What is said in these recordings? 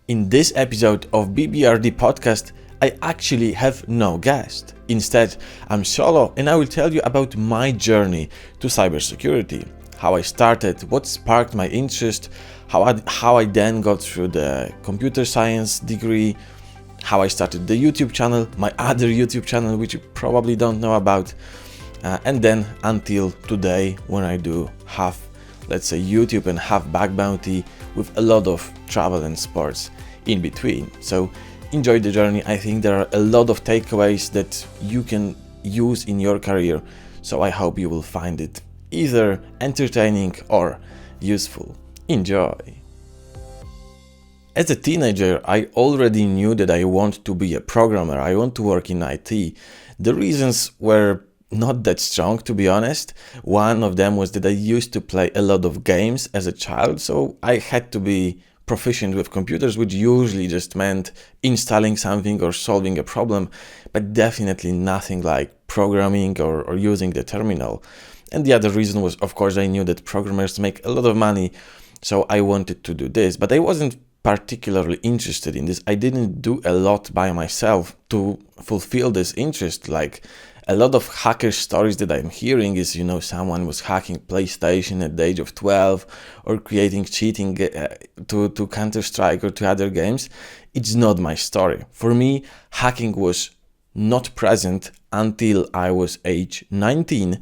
In this episode of BBRD podcast, I actually have no guest. Instead, I'm solo and I will tell you about my journey to cybersecurity, how I started, what sparked my interest, how I then got through the computer science degree, how I started the YouTube channel, my other YouTube channel, which you probably don't know about, and then until today when I do half, let's say, YouTube and half Bug Bounty with a lot of travel and sports in between. So enjoy the journey. I think there are a lot of takeaways that you can use in your career. So I hope you will find it either entertaining or useful. Enjoy. As a teenager, I already knew that I want to be a programmer. I want to work in IT. The reasons were not that strong, to be honest. One of them was that I used to play a lot of games as a child, so I had to be proficient with computers, which usually just meant installing something or solving a problem, but definitely nothing like programming or using the terminal. And the other reason was, of course, I knew that programmers make a lot of money, so I wanted to do this, but I wasn't particularly interested in this. I didn't do a lot by myself to fulfill this interest. Like a lot of hacker stories that I'm hearing is, someone was hacking PlayStation at the age of 12 or creating cheating to Counter-Strike or to other games. It's not my story. For me, hacking was not present until I was age 19.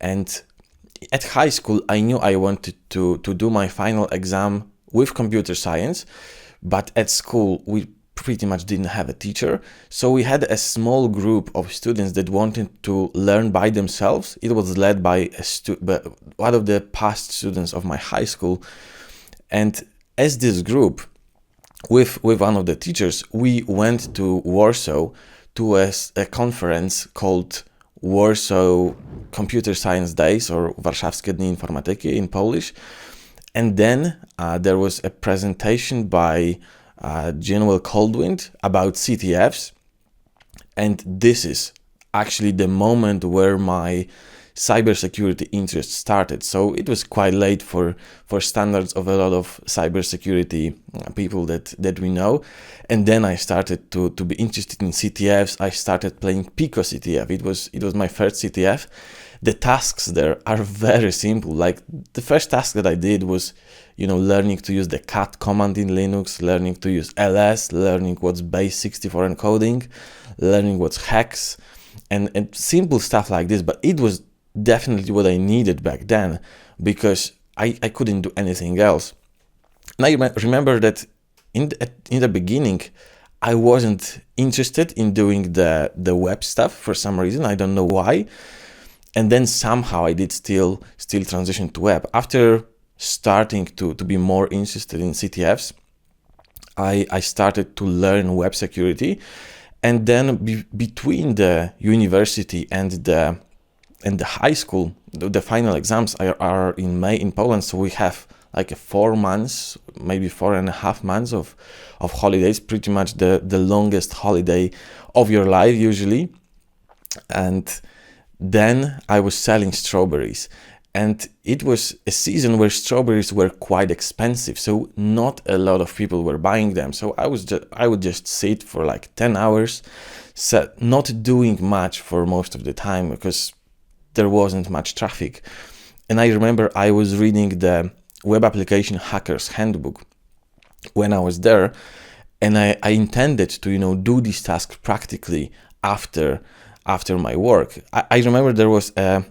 And at high school, I knew I wanted to do my final exam with computer science, but at school, we pretty much didn't have a teacher. So we had a small group of students that wanted to learn by themselves. It was led by one of the past students of my high school. And as this group, with one of the teachers, we went to Warsaw to a conference called Warsaw Computer Science Days, or Warszawskie Dni Informatyki in Polish. And then there was a presentation by General Coldwind about CTFs, and this is actually the moment where my cybersecurity interest started. So it was quite late for standards of a lot of cybersecurity people that we know. And then I started to be interested in CTFs. I started playing Pico CTF. It was my first CTF. The tasks there are very simple. Like the first task that I did was, learning to use the cat command in Linux, learning to use ls, learning what's base64 encoding, learning what's hex, and simple stuff like this. But it was definitely what I needed back then because I couldn't do anything else. And I remember that in the beginning, I wasn't interested in doing the web stuff for some reason. I don't know why. And then somehow I did still transition to web. After starting to be more interested in CTFs, I started to learn web security. And then between the university and the high school, the final exams are in May in Poland. So we have like 4 months, maybe 4.5 months of holidays, pretty much the longest holiday of your life usually. And then I was selling strawberries, and it was a season where strawberries were quite expensive, so not a lot of people were buying them. So I would just sit for like 10 hours, not doing much for most of the time because there wasn't much traffic. And I remember I was reading the Web Application Hacker's Handbook when I was there, and I intended to do these tasks practically after my work. I remember there was a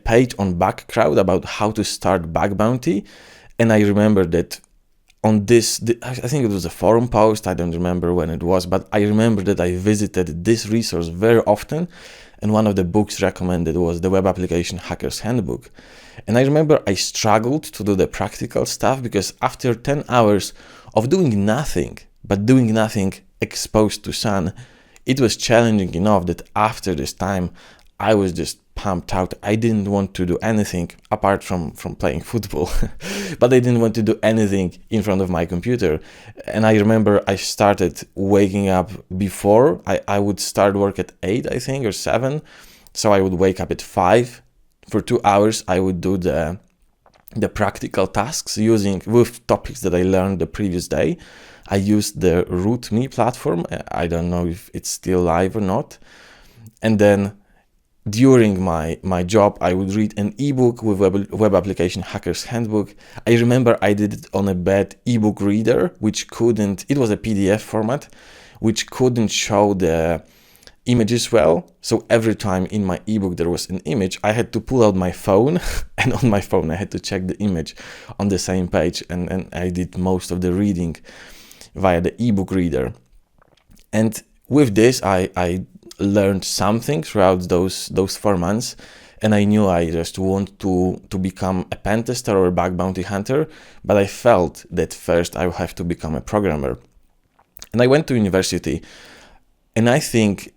page on Bugcrowd about how to start Bug Bounty, and I remember that on this, I think it was a forum post, I don't remember when it was, but I remember that I visited this resource very often, and one of the books recommended was the Web Application Hacker's Handbook. And I remember I struggled to do the practical stuff because after 10 hours of doing nothing exposed to sun, it was challenging enough that after this time, I was just pumped out. I didn't want to do anything apart from playing football, but I didn't want to do anything in front of my computer. And I remember I started waking up before. I would start work at 8, I think, or 7. So I would wake up at 5. For 2 hours, I would do the the practical tasks using with topics that I learned the previous day. I used the RootMe platform. I don't know if it's still live or not. And then during my job, I would read an ebook with web application Hacker's Handbook. I remember I did it on a bad ebook reader, which couldn't, it was a PDF format, which couldn't show the images well. So every time in my ebook there was an image, I had to pull out my phone and on my phone I had to check the image on the same page, and I did most of the reading via the ebook reader. And with this I learned something throughout those 4 months, and I knew I just want to become a pentester or a bug bounty hunter, but I felt that first I would have to become a programmer. And I went to university, and I think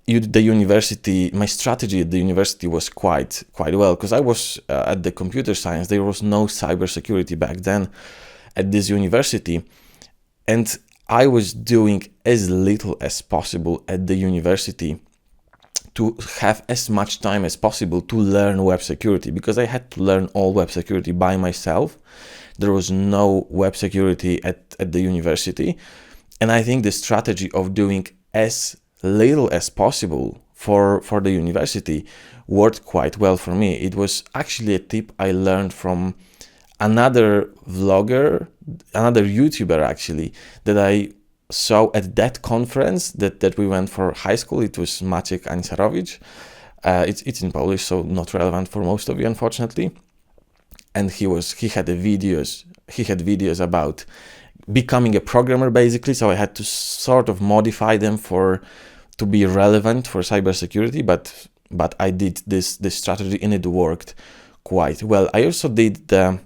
my strategy at the university was quite well, because I was at the computer science. There was no cybersecurity back then at this university, and I was doing as little as possible at the university to have as much time as possible to learn web security, because I had to learn all web security by myself. There was no web security at the university. And I think the strategy of doing as little as possible for the university worked quite well for me. It was actually a tip I learned from another vlogger, another YouTuber actually, that I saw at that conference that we went for high school. It was Maciek Anisarowicz. It's in Polish, so not relevant for most of you, unfortunately. And he had videos about becoming a programmer, basically. So I had to sort of modify them to be relevant for cybersecurity, but I did this strategy and it worked quite well. I also did the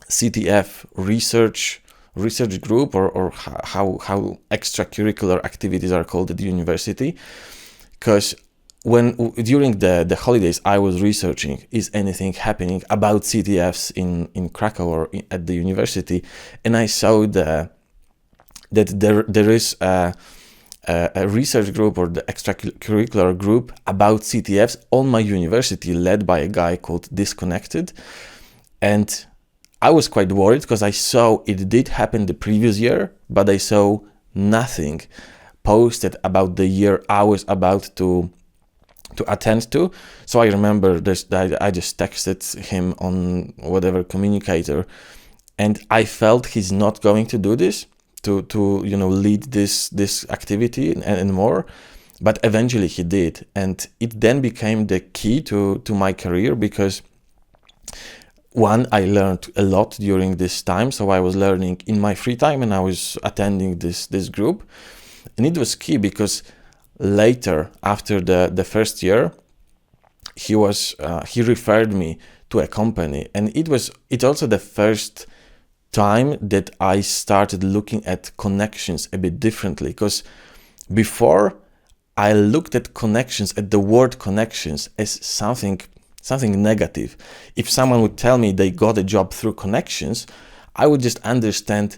CTF research group, or how extracurricular activities are called at the university, because during the holidays I was researching, is anything happening about CTFs in Krakow or at the university, and I saw that there is a research group, or the extracurricular group about CTFs on my university, led by a guy called Disconnected. And I was quite worried, because I saw it did happen the previous year, but I saw nothing posted about the year I was about to attend to. So I remember I just texted him on whatever communicator, and I felt he's not going to do this, to lead this activity and more. But eventually he did, and it then became the key to my career, because one, I learned a lot during this time. So I was learning in my free time, and I was attending this group, and it was key because later, after the first year, he referred me to a company, and it's also the first time that I started looking at connections a bit differently, because before I looked at connections, at the word connections, as something negative. If someone would tell me they got a job through connections, I would just understand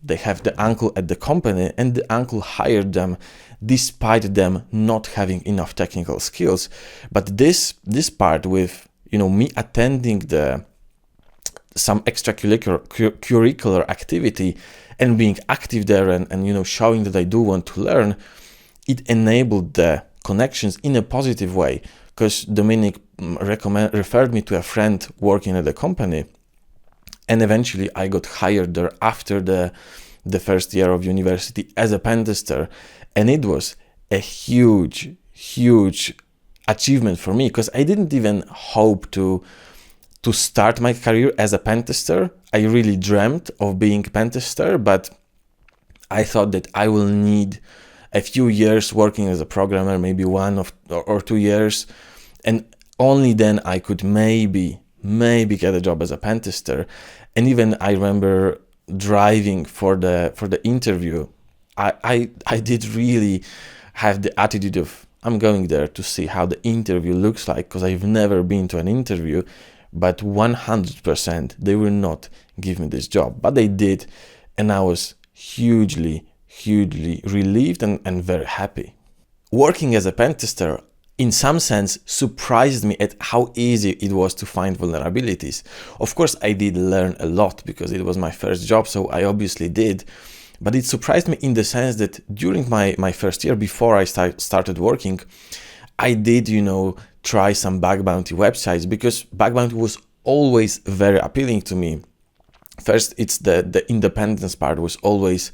they have the uncle at the company, and the uncle hired them despite them not having enough technical skills. But this part with me attending some extracurricular activity and being active there, and showing that I do want to learn, it enabled the connections in a positive way, because Dominic referred me to a friend working at the company, and eventually I got hired there after the first year of university as a pentester, and it was a huge achievement for me, because I didn't even hope to start my career as a pentester. I really dreamt of being pentester, but I thought that I will need a few years working as a programmer, maybe 1 or 2 years, and only then I could maybe get a job as a pentester. And even I remember driving for the interview, I did really have the attitude of, I'm going there to see how the interview looks like, because I've never been to an interview, but 100% they will not give me this job. But they did, and I was hugely relieved and very happy. Working as a pentester in some sense, surprised me at how easy it was to find vulnerabilities. Of course, I did learn a lot because it was my first job, so I obviously did. But it surprised me in the sense that during my first year, before I started working, I did, try some bug bounty websites, because bug bounty was always very appealing to me. First, it's the independence part was always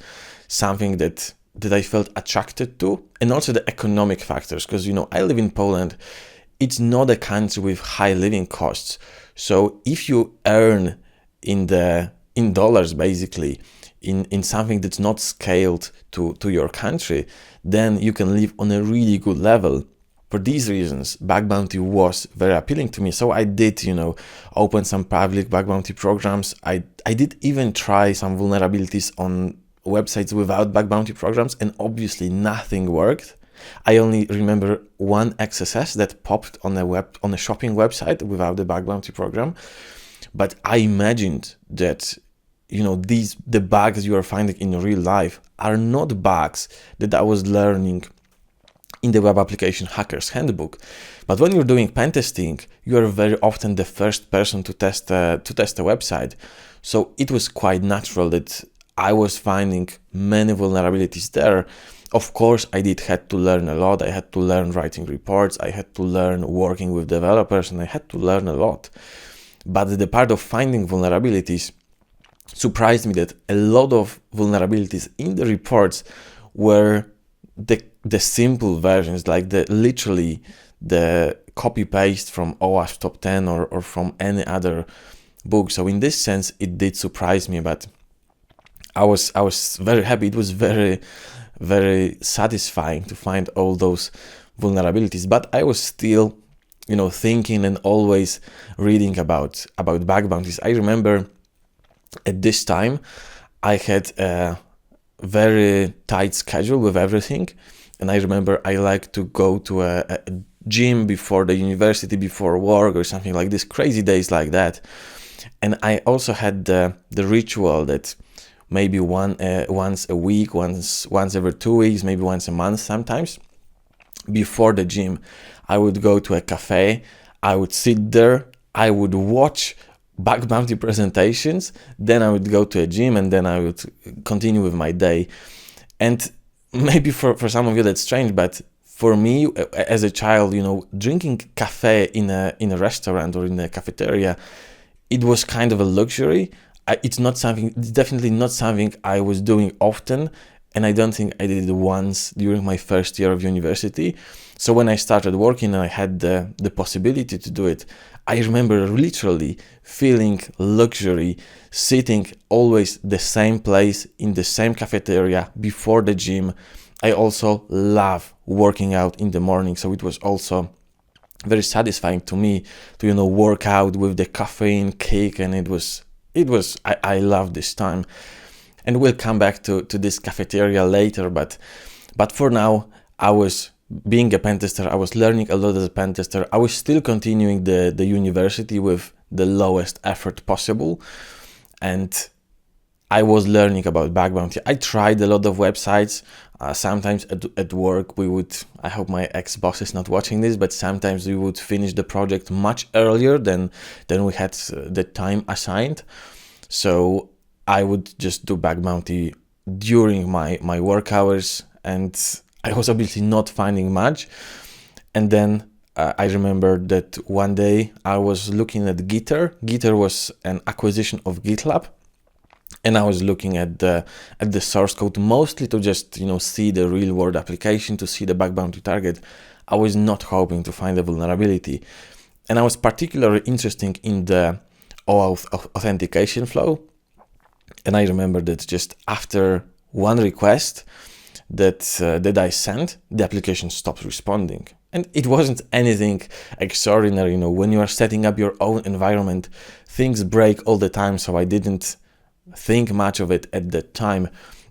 something that I felt attracted to, and also the economic factors, because I live in Poland. It's not a country with high living costs, so if you earn in dollars, basically in something that's not scaled to your country, then you can live on a really good level. For these reasons, bug bounty was very appealing to me. So I did, open some public bug bounty programs. I did even try some vulnerabilities on websites without bug bounty programs, and obviously nothing worked. I only remember one XSS that popped on a shopping website without the bug bounty program. But I imagined that the bugs you are finding in real life are not bugs that I was learning in the Web Application Hacker's Handbook. But when you're doing pen testing, you are very often the first person to test a website. So it was quite natural that I was finding many vulnerabilities there. Of course, I had to learn a lot. I had to learn writing reports. I had to learn working with developers, and I had to learn a lot. But the part of finding vulnerabilities surprised me that a lot of vulnerabilities in the reports were the simple versions, like literally the copy paste from OWASP Top 10 or from any other book. So in this sense, it did surprise me, but I was very happy. It was very, very satisfying to find all those vulnerabilities. But I was still, thinking and always reading about bug bounties. I remember at this time I had a very tight schedule with everything. And I remember I like to go to a gym before the university, before work or something like this, crazy days like that. And I also had the ritual that maybe once a week, once every 2 weeks, maybe once a month sometimes, before the gym, I would go to a cafe, I would sit there, I would watch bug bounty presentations, then I would go to a gym, and then I would continue with my day. And maybe for some of you that's strange, but for me as a child, drinking cafe in a restaurant or in a cafeteria, it was kind of a luxury. It's definitely not something I was doing often, and I don't think I did it once during my first year of university. So when I started working and I had the possibility to do it, I remember literally feeling luxury, sitting always the same place in the same cafeteria before the gym. I also love working out in the morning, so it was also very satisfying to me to work out with the caffeine kick, and I love this time. And we'll come back to this cafeteria later, but for now, I was being a pen tester. I was learning a lot as a pen tester. I was still continuing the university with the lowest effort possible, and I was learning about bug bounty. I tried a lot of websites. Sometimes at work I hope my ex-boss is not watching this, but sometimes we would finish the project much earlier than we had the time assigned. So I would just do bug bounty during my work hours, and I was obviously not finding much. And then I remember that one day I was looking at Gitter. Gitter was an acquisition of GitLab. And I was looking at the source code mostly to just see the real world application, to see the bug bounty target. I was not hoping to find a vulnerability, and I was particularly interested in the OAuth authentication flow. And I remember that just after one request that I sent, the application stopped responding. And it wasn't anything extraordinary. When you are setting up your own environment, things break all the time. So I didn't think much of it at that time.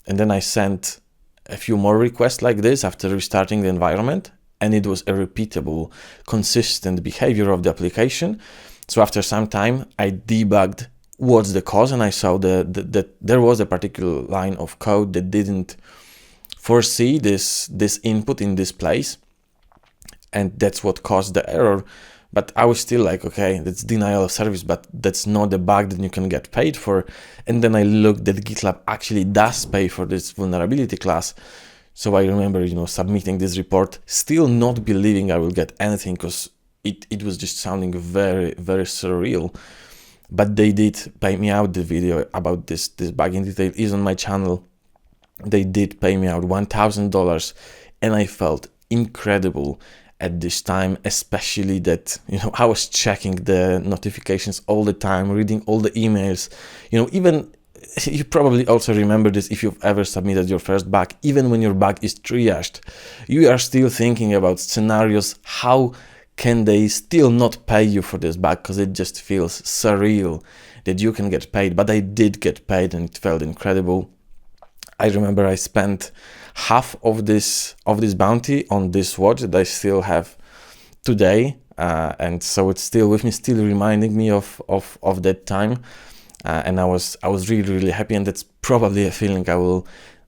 And then I sent a few more requests like this after restarting the environment, and it was a repeatable, consistent behavior of the application. So after some time, I debugged what's the cause, and I saw that there was a particular line of code that didn't foresee this input in this place. and that's what caused the error. But I was still like, okay, that's denial of service, but that's not a bug that you can get paid for. And then I looked that GitLab actually does pay for this vulnerability class. So I remember, submitting this report, still not believing I will get anything, because it was just sounding very, very surreal. But they did pay me out. The video about this bug in detail is on my channel. They did pay me out $1,000, and I felt incredible at this time, especially that, I was checking the notifications all the time, reading all the emails, even you probably also remember this if you've ever submitted your first bug. Even when your bug is triaged, you are still thinking about scenarios. How can they still not pay you for this bug? Because it just feels surreal that you can get paid. But I did get paid, and it felt incredible. I remember I spent half of this bounty on this watch that I still have today, and so it's still with me, still reminding me of that time, and I was really, really happy, and that's probably a feeling I will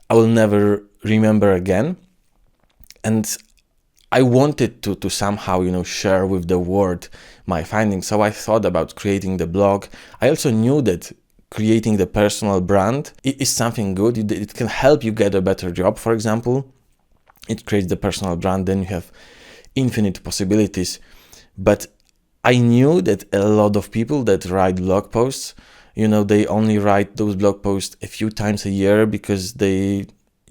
never remember again. And I wanted to somehow share with the world my findings, so I thought about creating the blog. I also knew that creating the personal brand is something good. It can help you get a better job, for example. It creates the personal brand, then you have infinite possibilities. But I knew that a lot of people that write blog posts, they only write those blog posts a few times a year, because they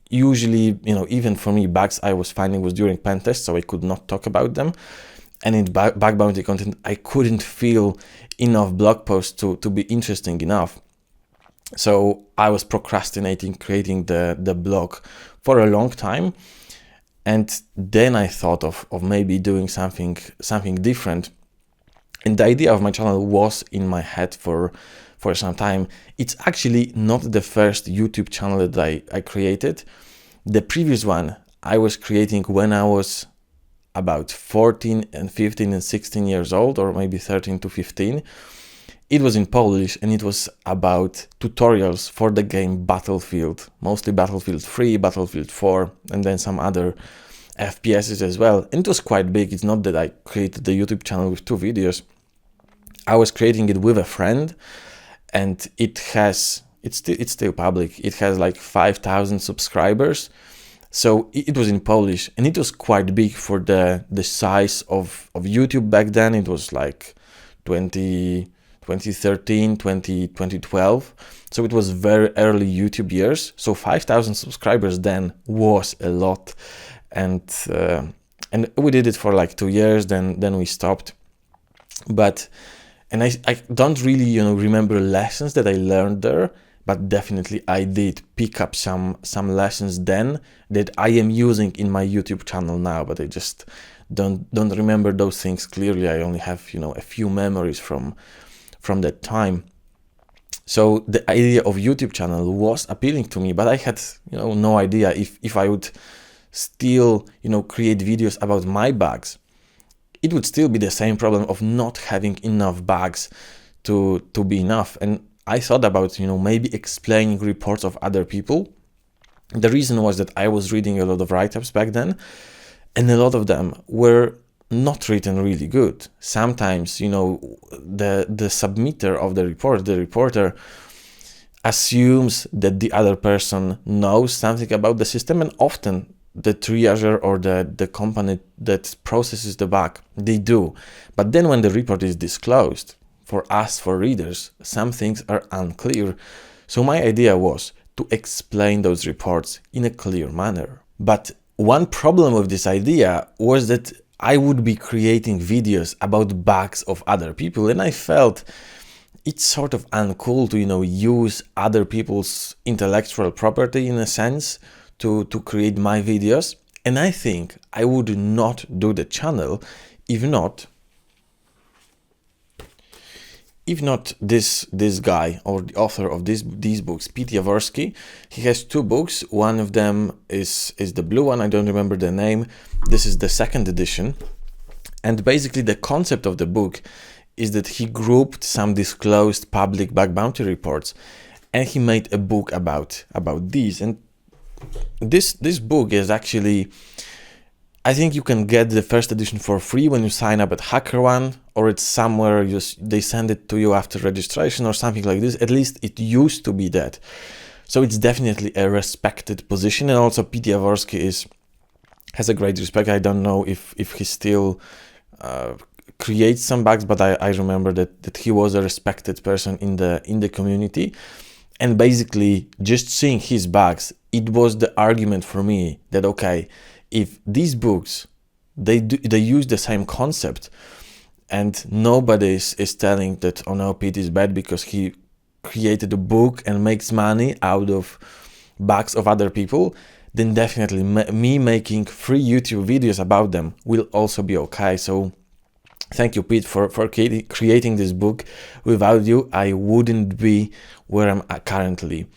usually, even for me, bugs I was finding was during pen tests, so I could not talk about them. And in bug bounty content, I couldn't feel enough blog posts to be interesting enough. So I was procrastinating creating the blog for a long time. And then I thought of maybe doing something different. And the idea of my channel was in my head for some time. It's actually not the first YouTube channel that I created. The previous one I was creating when I was about 14 and 15 and 16 years old, or maybe 13 to 15. It was in Polish, and it was about tutorials for the game Battlefield, mostly Battlefield 3, Battlefield 4, and then some other FPSs as well. And it was quite big. It's not that I created the YouTube channel with 2 videos. I was creating it with a friend, and it's still public. It has like 5,000 subscribers. So it was in Polish, and it was quite big for the size of YouTube back then. It was like 2013, 2012. So it was very early YouTube years. So 5,000 subscribers then was a lot. And we did it for like 2 years, then we stopped. And I don't really, remember lessons that I learned there, but definitely I did pick up some lessons then that I am using in my YouTube channel now, but I just don't remember those things clearly. I only have, a few memories from that time. So the idea of YouTube channel was appealing to me, but I had, no idea if I would still, create videos about my bugs. It would still be the same problem of not having enough bugs to be enough. And I thought about, maybe explaining reports of other people. The reason was that I was reading a lot of write-ups back then, and a lot of them were not written really good. Sometimes, the submitter of the report, the reporter, assumes that the other person knows something about the system, and often the triager or the company that processes the bug, they do. But then when the report is disclosed, for us, for readers, some things are unclear. So my idea was to explain those reports in a clear manner. But one problem with this idea was that I would be creating videos about bugs of other people, and I felt it's sort of uncool to, use other people's intellectual property in a sense to create my videos. And I think I would not do the channel if not this guy or the author of these books, Pete Jaworski. He has 2 books. One of them is the blue one. I don't remember the name. This is the 2nd edition. And basically the concept of the book is that he grouped some disclosed public bug bounty reports, and he made a book about these. And this book is actually I think you can get the first edition for free when you sign up at HackerOne, or it's somewhere they send it to you after registration or something like this. At least it used to be that. So it's definitely a respected position, and also Pete Jaworski has a great respect. I don't know if he still creates some bugs, but I remember that he was a respected person in the community. And basically, just seeing his bugs, it was the argument for me that, okay, if these books, they use the same concept, and nobody is telling that, oh no, Pete is bad because he created a book and makes money out of bugs of other people, then definitely me making free YouTube videos about them will also be okay. So thank you, Pete, for creating this book. Without you, I wouldn't be where I'm currently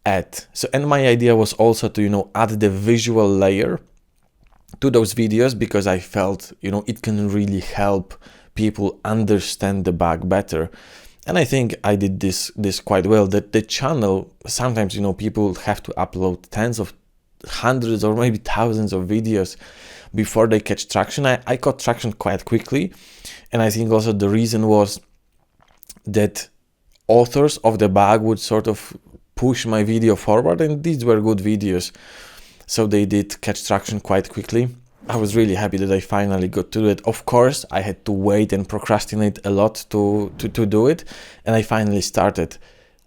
at. So, and my idea was also to, add the visual layer to those videos, because I felt, it can really help people understand the bug better. And I think I did this quite well. That the channel, sometimes, people have to upload tens of hundreds or maybe thousands of videos before they catch traction. I got traction quite quickly. And I think also the reason was that authors of the bug would sort of push my video forward, and these were good videos. So they did catch traction quite quickly. I was really happy that I finally got to it. Of course, I had to wait and procrastinate a lot to do it. And I finally started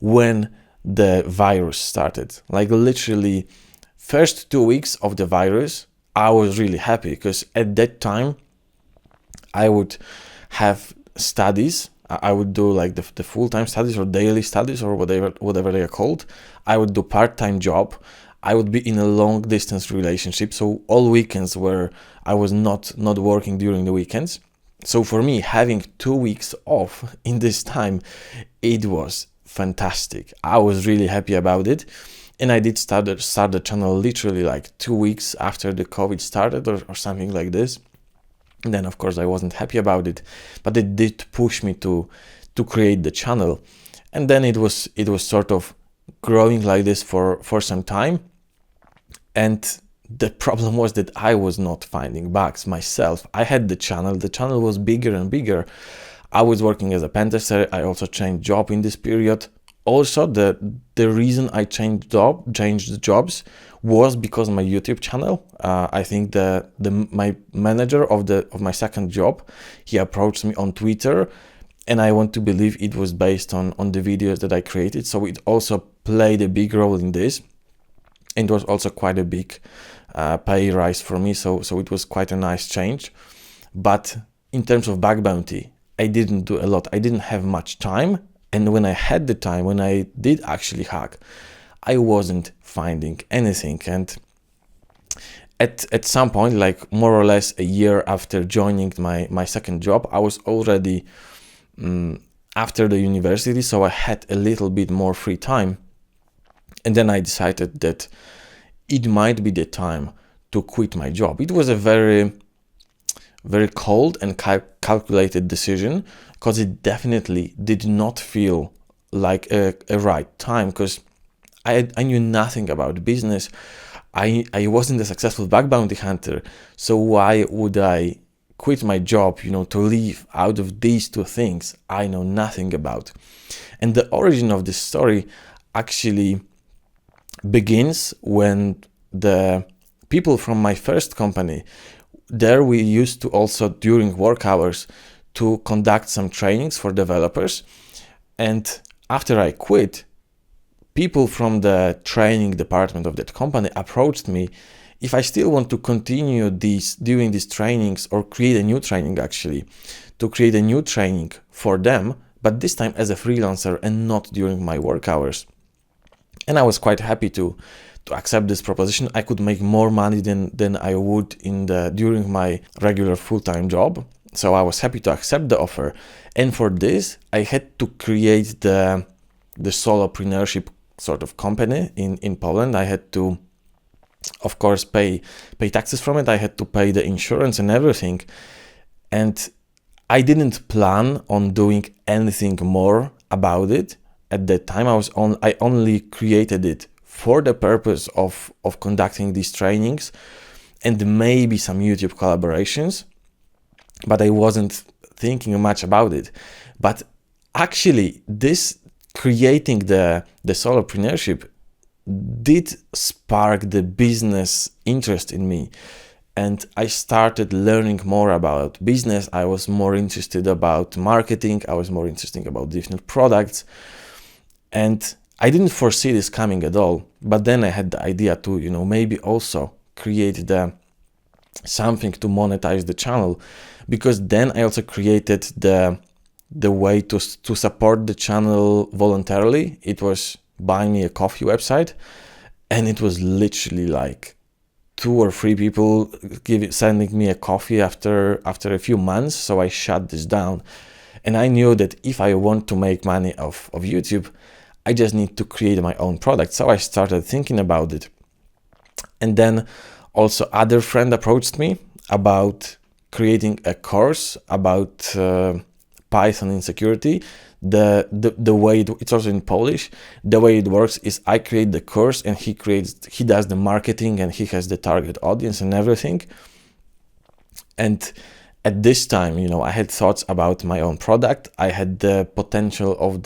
when the virus started. Like literally first 2 weeks of the virus, I was really happy, because at that time I would have studies. I would do like the full-time studies or daily studies or whatever they are called. I would do part-time job. I would be in a long distance relationship. So all weekends where I was not working during the weekends. So for me, having 2 weeks off in this time, it was fantastic. I was really happy about it. And I did start the channel literally like 2 weeks after the COVID started or something like this. And then of course I wasn't happy about it, but it did push me to create the channel. And then it was sort of growing like this for some time. And the problem was that I was not finding bugs myself. I had the channel was bigger and bigger. I was working as a pentester. I also changed job in this period. Also, the reason I changed jobs was because of my YouTube channel. I think my manager of my second job, he approached me on Twitter, and I want to believe it was based on the videos that I created. So it also played a big role in this. And it was also quite a big pay rise for me. So it was quite a nice change. But in terms of bug bounty, I didn't do a lot. I didn't have much time. And when I had the time, when I did actually hack, I wasn't finding anything. And at some point, like more or less a year after joining my second job, I was already after the university. So I had a little bit more free time. And then I decided that it might be the time to quit my job. It was a very, very cold and calculated decision, because it definitely did not feel like a right time, because I knew nothing about business. I wasn't a successful bug bounty hunter. So why would I quit my job, to live out of these two things I know nothing about? And the origin of this story actually begins when the people from my first company, there we used to also during work hours to conduct some trainings for developers. And after I quit, people from the training department of that company approached me if I still want to continue doing these trainings, or create a new training, actually, to create a new training for them, but this time as a freelancer and not during my work hours. And I was quite happy to accept this proposition. I could make more money than I would during my regular full-time job. So I was happy to accept the offer. And for this, I had to create the solopreneurship sort of company in Poland. I had to, of course, pay taxes from it. I had to pay the insurance and everything. And I didn't plan on doing anything more about it. At that time, I only created it for the purpose of conducting these trainings and maybe some YouTube collaborations, but I wasn't thinking much about it. But actually, this creating the solopreneurship did spark the business interest in me. And I started learning more about business. I was more interested about marketing. I was more interested about different products. And I didn't foresee this coming at all. But then I had the idea to, maybe also create something to monetize the channel, because then I also created the way to support the channel voluntarily. It was Buy Me a Coffee website, and it was literally like 2 or 3 people sending me a coffee after a few months. So I shut this down, and I knew that if I want to make money off of YouTube, I just need to create my own product. So I started thinking about it. And then also other friend approached me about creating a course about Python and security. The way it's also in Polish. The way it works is I create the course and he does the marketing, and he has the target audience and everything. And at this time, I had thoughts about my own product. I had the potential of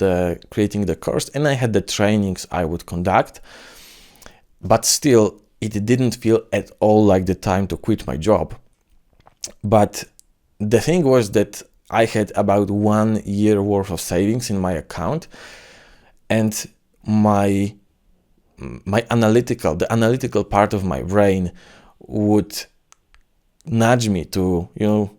creating the course, and I had the trainings I would conduct. But still, it didn't feel at all like the time to quit my job. But the thing was that I had about 1 year worth of savings in my account, and the analytical part of my brain would nudge me to,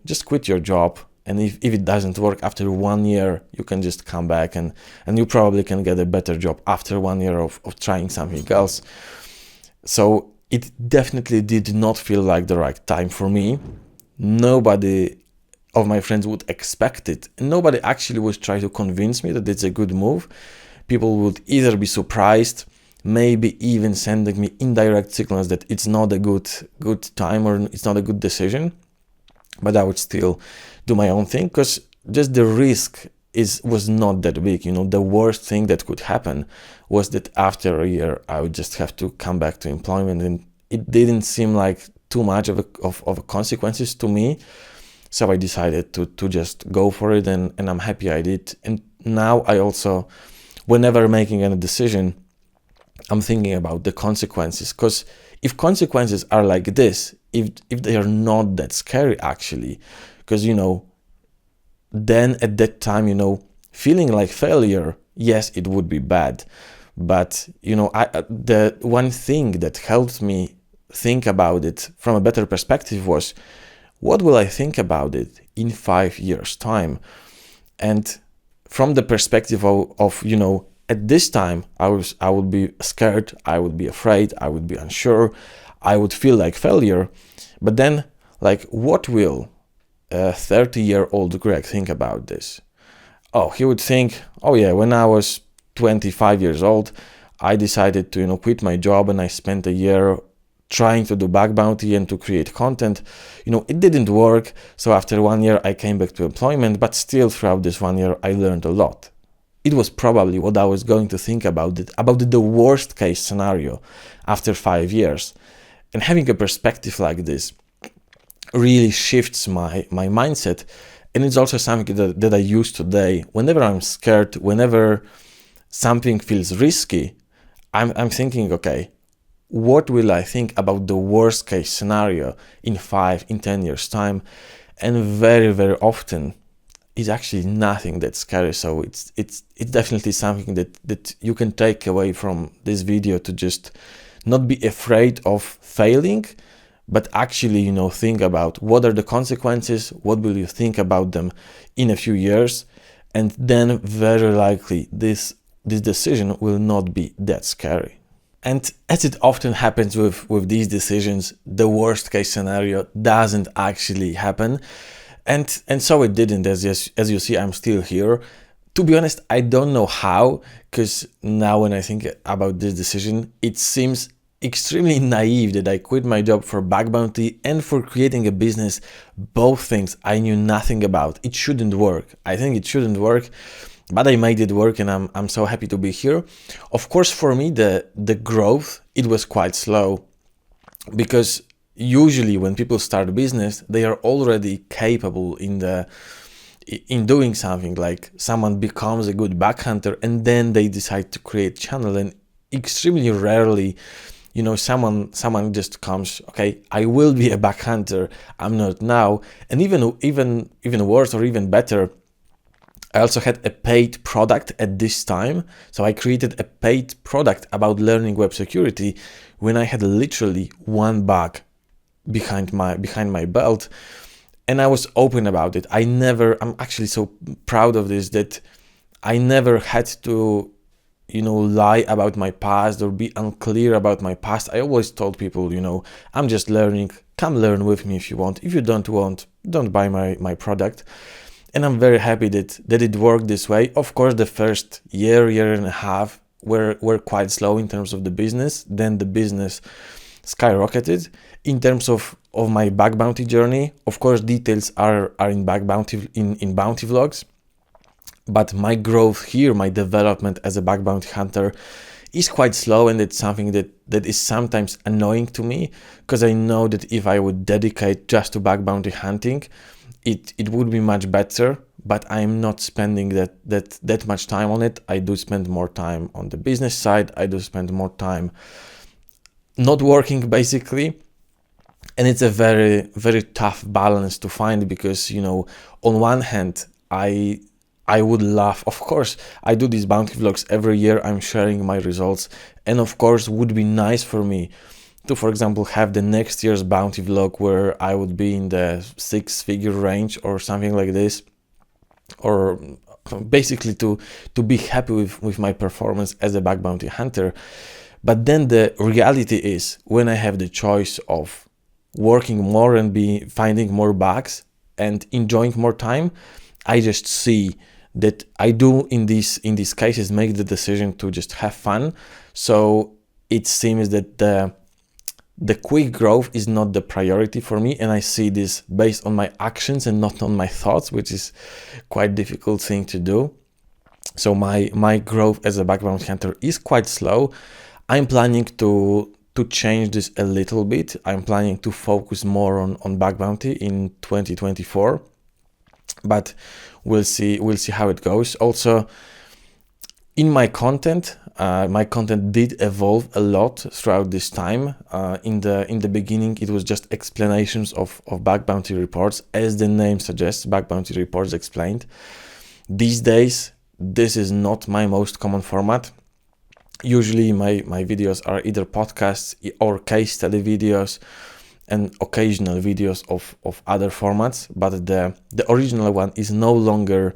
just quit your job. And if it doesn't work after 1 year, you can just come back and you probably can get a better job after 1 year of trying something else. So it definitely did not feel like the right time for me. Nobody of my friends would expect it. Nobody actually would try to convince me that it's a good move. People would either be surprised, maybe even sending me indirect signals that it's not a good time or it's not a good decision. But I would still do my own thing, because just the risk was not that big. The worst thing that could happen was that after a year I would just have to come back to employment, and it didn't seem like too much of a consequences to me. So I decided to just go for it, and I'm happy I did. And now I also, whenever making a decision, I'm thinking about the consequences, because if consequences are like this, if they are not that scary actually, because then at that time, feeling like failure, yes, it would be bad. But the one thing that helped me think about it from a better perspective was, what will I think about it in 5 years' time? And from the perspective of at this time, I would be scared, I would be afraid, I would be unsure, I would feel like failure. But then, what will a 30-year-old Greg think about this? Oh, he would think, oh yeah, when I was 25 years old, I decided to quit my job, and I spent a year trying to do bug bounty and to create content. It didn't work. So after 1 year, I came back to employment, but still throughout this 1 year, I learned a lot. It was probably what I was going to think about the worst case scenario after 5 years. And having a perspective like this really shifts my mindset. And it's also something that I use today. Whenever I'm scared, whenever something feels risky, I'm thinking, okay, what will I think about the worst case scenario in 5, in 10 years time? And very, very often it's actually nothing that scary. So it's definitely something that you can take away from this video, to just not be afraid of failing, but actually, think about what are the consequences, what will you think about them in a few years, and then very likely this decision will not be that scary. And as it often happens with these decisions, the worst case scenario doesn't actually happen. And so it didn't. As you see, I'm still here. To be honest, I don't know how, because now when I think about this decision, it seems extremely naive that I quit my job for bug bounty and for creating a business. Both things I knew nothing about. It shouldn't work. I think it shouldn't work. But I made it work, and I'm so happy to be here. Of course, for me, the growth, it was quite slow, because usually when people start a business, they are already capable in doing something. Like someone becomes a good bug hunter and then they decide to create channel, and extremely rarely, someone just comes, okay, I will be a bug hunter, I'm not now. And even worse or even better, I also had a paid product at this time. So I created a paid product about learning web security when I had literally one bug behind my belt, and I was open about it. I'm actually so proud of this, that I never had to, lie about my past or be unclear about my past. I always told people, I'm just learning, come learn with me if you want. If you don't want, don't buy my product. And I'm very happy that it worked this way. Of course, the first year and a half were quite slow in terms of the business. Then the business skyrocketed. In terms of my bug bounty journey, of course, details are in bounty vlogs. But my growth here, my development as a bug bounty hunter, is quite slow, and it's something that is sometimes annoying to me, because I know that if I would dedicate just to bug bounty hunting, it would be much better, but I'm not spending that much time on it. I do spend more time on the business side. I do spend more time not working, basically. And it's a very, very tough balance to find, because, on one hand, I would love, of course, I do these bounty vlogs every year. I'm sharing my results. And of course, would be nice for me to, for example, have the next year's bounty vlog where I would be in the 6-figure range or something like this, or basically to be happy with my performance as a bug bounty hunter. But then the reality is, when I have the choice of working more and finding more bugs and enjoying more time, I just see that I do in these cases make the decision to just have fun. So it seems that the quick growth is not the priority for me, and I see this based on my actions and not on my thoughts, which is quite difficult thing to do. So my growth as a bug bounty hunter is quite slow. I'm planning to change this a little bit. I'm planning to focus more on bug bounty in 2024, but we'll see how it goes. Also, in my content did evolve a lot throughout this time. In the beginning, it was just explanations of bug bounty reports, as the name suggests, bug bounty reports explained. These days, this is not my most common format. Usually my videos are either podcasts or case study videos, and occasional videos of other formats, but the original one is no longer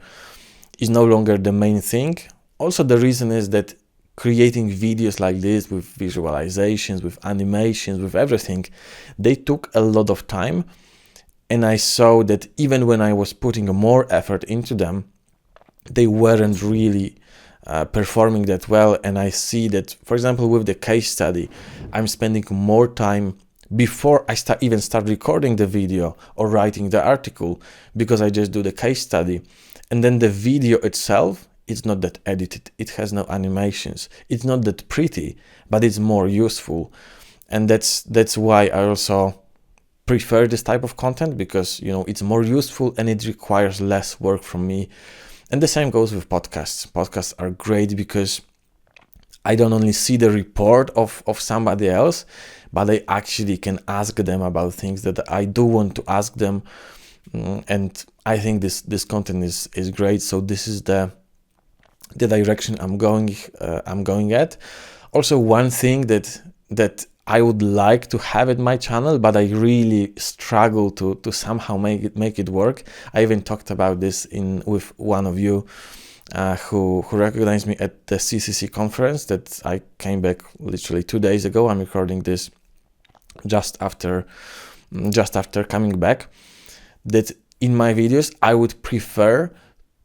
the main thing. Also, the reason is that creating videos like this with visualizations, with animations, with everything, they took a lot of time, and I saw that even when I was putting more effort into them, they weren't really performing that well. And I see that, for example, with the case study, I'm spending more time before I start recording the video or writing the article, because I just do the case study. And then the video itself, it's not that edited, it has no animations, it's not that pretty, but it's more useful. And that's why I also prefer this type of content, because it's more useful and it requires less work from me. And the same goes with podcasts. Podcasts are great because I don't only see the report of somebody else, but I actually can ask them about things that I do want to ask them. And I think this content is great. So this is the direction I'm going at. Also, one thing that I would like to have in my channel, but I really struggle to somehow make it work. I even talked about this with one of you who recognized me at the CCC conference that I came back literally 2 days ago. I'm recording this just after coming back. That in my videos, I would prefer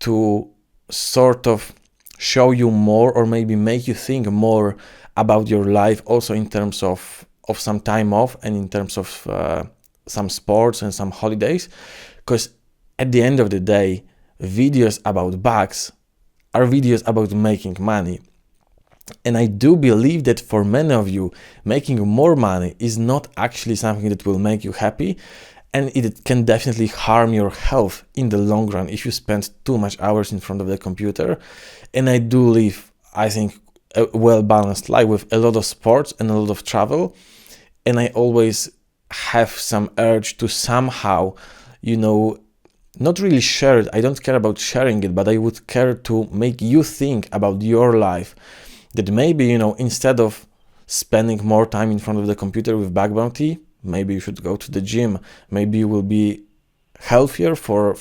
to sort of show you more, or maybe make you think more about your life, also in terms of some time off, and in terms of some sports and some holidays. Because at the end of the day, videos about bugs are videos about making money. And I do believe that for many of you, making more money is not actually something that will make you happy, and it can definitely harm your health in the long run if you spend too much hours in front of the computer. And I do live, I think, a well-balanced life with a lot of sports and a lot of travel, and I always have some urge to somehow, not really share it. I don't care about sharing it, but I would care to make you think about your life. That maybe, instead of spending more time in front of the computer with bug bounty, maybe you should go to the gym. Maybe you will be healthier for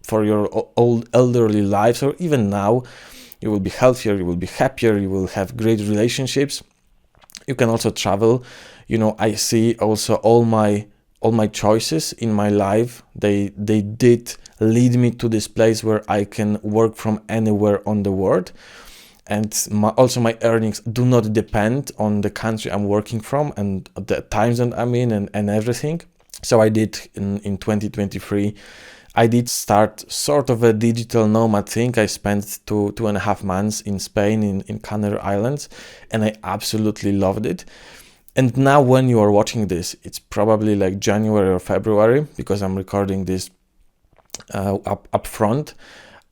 your old elderly lives, or even now, you will be healthier, you will be happier, you will have great relationships. You can also travel. I see also all my choices in my life, they did lead me to this place where I can work from anywhere on the world. And also my earnings do not depend on the country I'm working from and the time zone I'm in and everything. So I did in 2023, I did start sort of a digital nomad thing. I spent 2.5 months in Spain, in Canary Islands, and I absolutely loved it. And now when you are watching this, it's probably like January or February, because I'm recording this up front.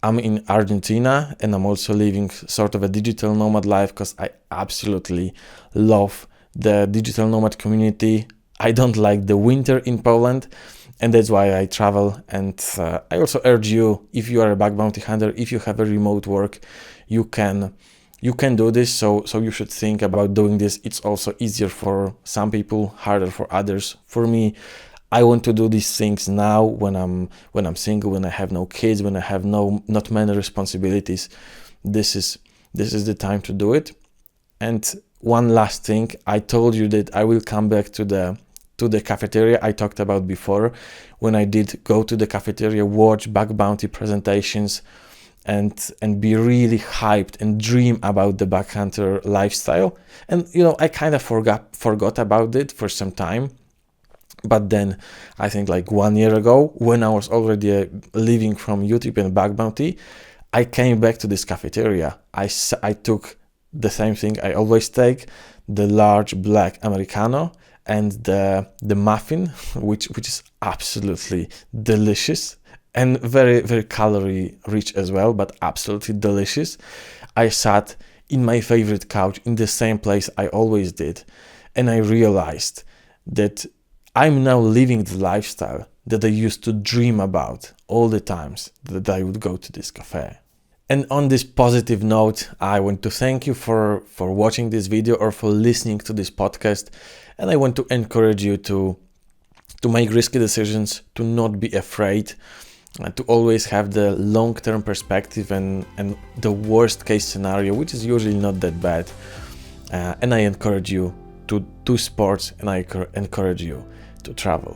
I'm in Argentina, and I'm also living sort of a digital nomad life because I absolutely love the digital nomad community. I don't like the winter in Poland, and that's why I travel. And I also urge you, if you are a bug bounty hunter, if you have a remote work, you can do this. So you should think about doing this. It's also easier for some people, harder for others. For me, I want to do these things now when I'm single, when I have no kids, when I have not many responsibilities. This is the time to do it. And one last thing, I told you that I will come back to the cafeteria I talked about before. When I did go to the cafeteria, watch bug bounty presentations, and be really hyped and dream about the bug hunter lifestyle. And I kind of forgot about it for some time. But then I think like 1 year ago, when I was already living from YouTube and bug bounty, I came back to this cafeteria. I took the same thing I always take, the large black Americano and the muffin, which is absolutely delicious and very, very calorie rich as well, but absolutely delicious. I sat in my favorite couch in the same place I always did, and I realized that I'm now living the lifestyle that I used to dream about all the times that I would go to this cafe. And on this positive note, I want to thank you for watching this video or for listening to this podcast. And I want to encourage you to make risky decisions, to not be afraid, to always have the long-term perspective and the worst case scenario, which is usually not that bad. And I encourage you to do sports, and I encourage you to travel.